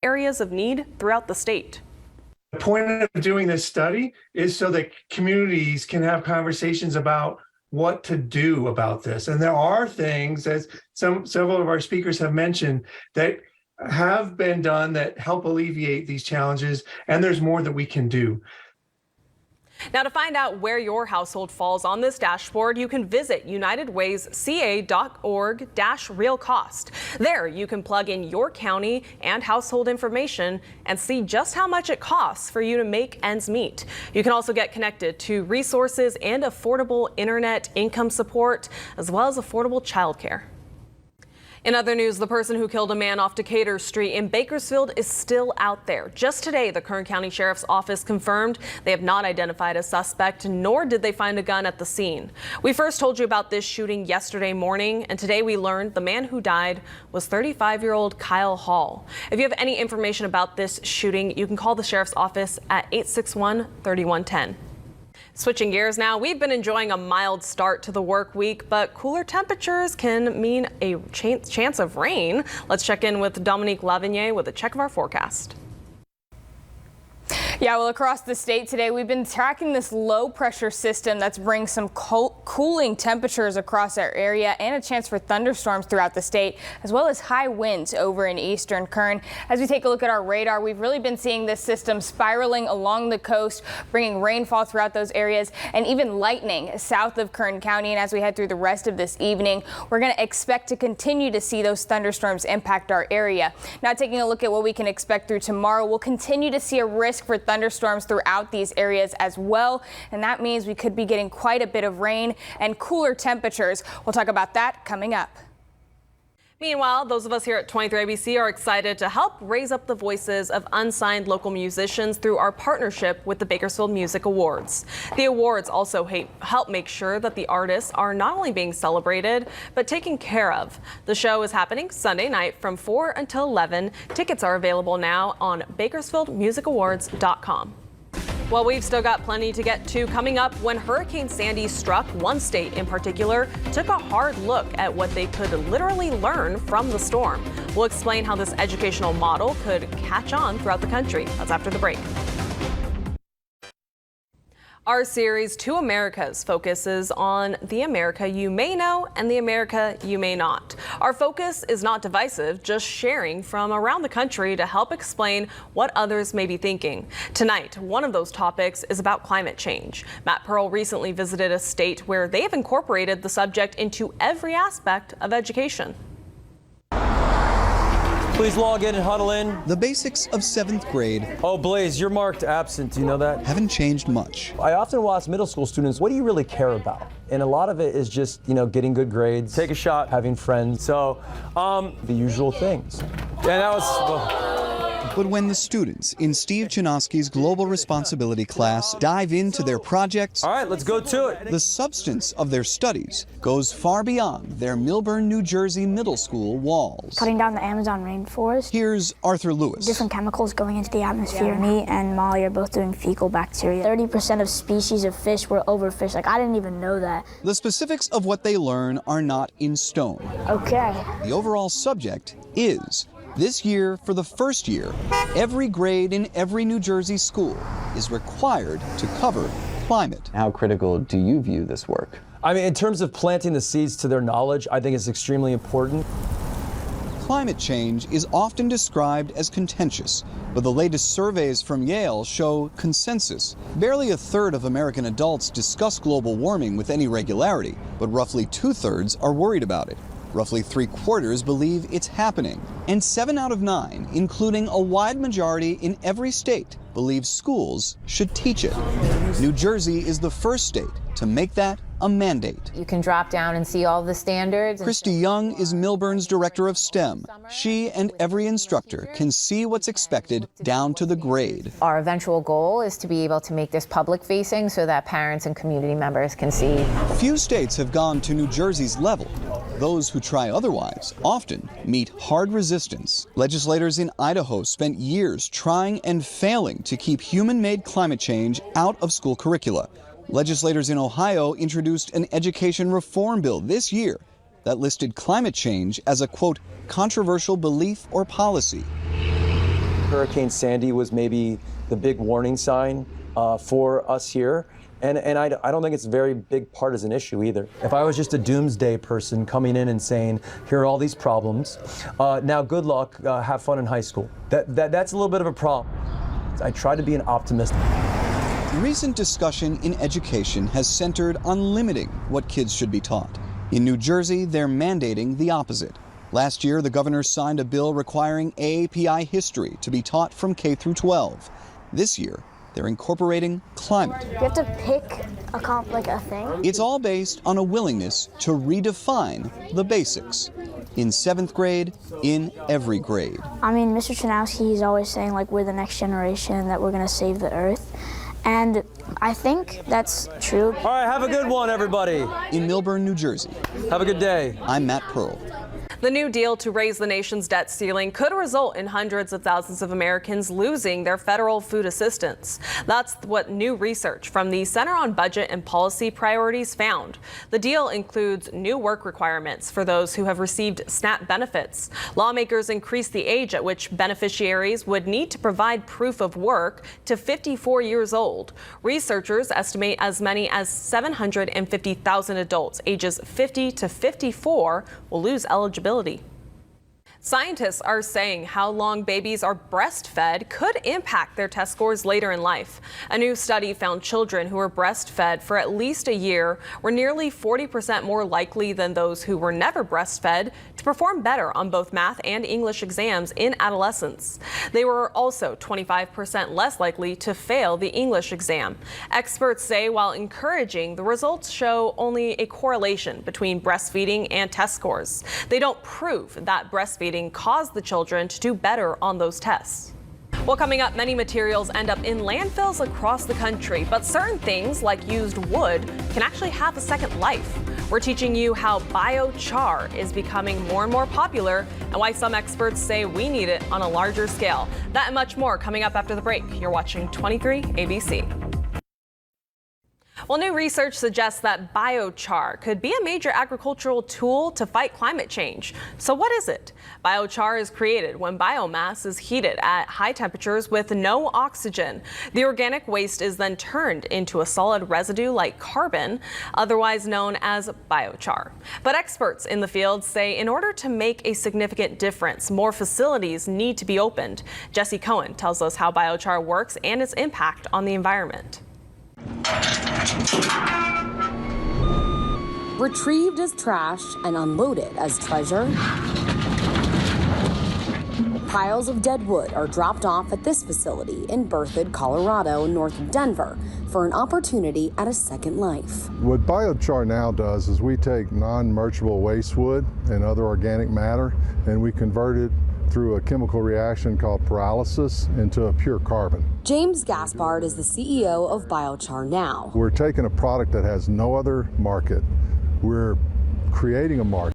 areas of need throughout the state. The point of doing this study is so that communities can have conversations about what to do about this. And there are things, as several of our speakers have mentioned, that have been done that help alleviate these challenges, and there's more that we can do. Now, to find out where your household falls on this dashboard, you can visit unitedwaysca.org-real cost. There, you can plug in your county and household information and see just how much it costs for you to make ends meet. You can also get connected to resources and affordable internet income support, as well as affordable childcare. In other news, the person who killed a man off Decatur Street in Bakersfield is still out there. Just today, the Kern County Sheriff's Office confirmed they have not identified a suspect, nor did they find a gun at the scene. We first told you about this shooting yesterday morning, and today we learned the man who died was 35-year-old Kyle Hall. If you have any information about this shooting, you can call the Sheriff's Office at 861-3110. Switching gears now, we've been enjoying a mild start to the work week, but cooler temperatures can mean a chance of rain. Let's check in with Dominique Lavigny with a check of our forecast. Yeah, well, across the state today, we've been tracking this low pressure system that's bringing some cooling temperatures across our area and a chance for thunderstorms throughout the state, as well as high winds over in eastern Kern. As we take a look at our radar, we've really been seeing this system spiraling along the coast, bringing rainfall throughout those areas and even lightning south of Kern County. And as we head through the rest of this evening, we're going to expect to continue to see those thunderstorms impact our area. Now, taking a look at what we can expect through tomorrow, we'll continue to see a risk for thunderstorms throughout these areas as well, and that means we could be getting quite a bit of rain and cooler temperatures. We'll talk about that coming up. Meanwhile, those of us here at 23 ABC are excited to help raise up the voices of unsigned local musicians through our partnership with the Bakersfield Music Awards. The awards also help make sure that the artists are not only being celebrated, but taken care of. The show is happening Sunday night from 4 until 11. Tickets are available now on BakersfieldMusicAwards.com. Well, we've still got plenty to get to coming up. When Hurricane Sandy struck, one state in particular took a hard look at what they could literally learn from the storm. We'll explain how this educational model could catch on throughout the country. That's after the break. Our series, Two Americas, focuses on the America you may know and the America you may not. Our focus is not divisive, just sharing from around the country to help explain what others may be thinking. Tonight, one of those topics is about climate change. Matt Pearl recently visited a state where they have incorporated the subject into every aspect of education. Please log in and huddle in. The basics of 7th grade. Oh, Blaze, you're marked absent. Do you know that? Haven't changed much. I often will ask middle school students, what do you really care about? And a lot of it is just, getting good grades, take a shot, having friends. So, the usual things. And that was... But when the students in Steve Chinoski's Global Responsibility class dive into their projects, all right, let's go to it. The substance of their studies goes far beyond their Millburn, New Jersey middle school walls. Cutting down the Amazon rainforest. Here's Arthur Lewis. Different chemicals going into the atmosphere. Me and Molly are both doing fecal bacteria. 30% of species of fish were overfished. I didn't even know that. The specifics of what they learn are not in stone. Okay. The overall subject is, this year, for the first year, every grade in every New Jersey school is required to cover climate. How critical do you view this work? I mean, in terms of planting the seeds to their knowledge, I think it's extremely important. Climate change is often described as contentious, but the latest surveys from Yale show consensus. Barely a third of American adults discuss global warming with any regularity, but roughly 2/3 are worried about it. Roughly 3/4 believe it's happening, and 7 out of 9, including a wide majority in every state, believe schools should teach it. New Jersey is the first state to make that a mandate. You can drop down and see all the standards. Christy Young is Millburn's director of STEM. She and every instructor can see what's expected down to the grade. Our eventual goal is to be able to make this public facing so that parents and community members can see. Few states have gone to New Jersey's level. Those who try otherwise often meet hard resistance. Legislators in Idaho spent years trying and failing to keep human-made climate change out of school curricula. Legislators in Ohio introduced an education reform bill this year that listed climate change as a, quote, controversial belief or policy. Hurricane Sandy was maybe the big warning sign for us here. And I don't think it's a very big partisan issue either. If I was just a doomsday person coming in and saying, here are all these problems, now good luck, have fun in high school. That's a little bit of a problem. I try to be an optimist. Recent discussion in education has centered on limiting what kids should be taught. In New Jersey, they're mandating the opposite. Last year, the governor signed a bill requiring AAPI history to be taught from K through 12. This year, they're incorporating climate. You have to pick a thing. It's all based on a willingness to redefine the basics. In 7th grade, in every grade. I mean, Mr. Chanowski, he's always saying like we're the next generation, that we're gonna save the earth. And I think that's true. All right, have a good one, everybody. In Millburn, New Jersey. Have a good day. I'm Matt Pearl. The new deal to raise the nation's debt ceiling could result in hundreds of thousands of Americans losing their federal food assistance. That's what new research from the Center on Budget and Policy Priorities found. The deal includes new work requirements for those who have received SNAP benefits. Lawmakers increased the age at which beneficiaries would need to provide proof of work to 54 years old. Researchers estimate as many as 750,000 adults ages 50 to 54 will lose eligibility. Scientists are saying how long babies are breastfed could impact their test scores later in life. A new study found children who were breastfed for at least a year were nearly 40% more likely than those who were never breastfed to perform better on both math and English exams in adolescence. They were also 25% less likely to fail the English exam. Experts say while encouraging, the results show only a correlation between breastfeeding and test scores. They don't prove that breastfeeding caused the children to do better on those tests. Well, coming up, many materials end up in landfills across the country, but certain things like used wood can actually have a second life. We're teaching you how biochar is becoming more and more popular and why some experts say we need it on a larger scale. That and much more coming up after the break. You're watching 23 ABC. Well, new research suggests that biochar could be a major agricultural tool to fight climate change. So what is it? Biochar is created when biomass is heated at high temperatures with no oxygen. The organic waste is then turned into a solid residue like carbon, otherwise known as biochar. But experts in the field say in order to make a significant difference, more facilities need to be opened. Jesse Cohen tells us how biochar works and its impact on the environment. Retrieved as trash and unloaded as treasure, piles of dead wood are dropped off at this facility in Berthoud, Colorado, north of Denver, for an opportunity at a second life. What biochar now does is we take non-merchantable waste wood and other organic matter, and we convert it through a chemical reaction called pyrolysis into a pure carbon. James Gaspard is the CEO of Biochar Now. We're taking a product that has no other market. We're creating a market.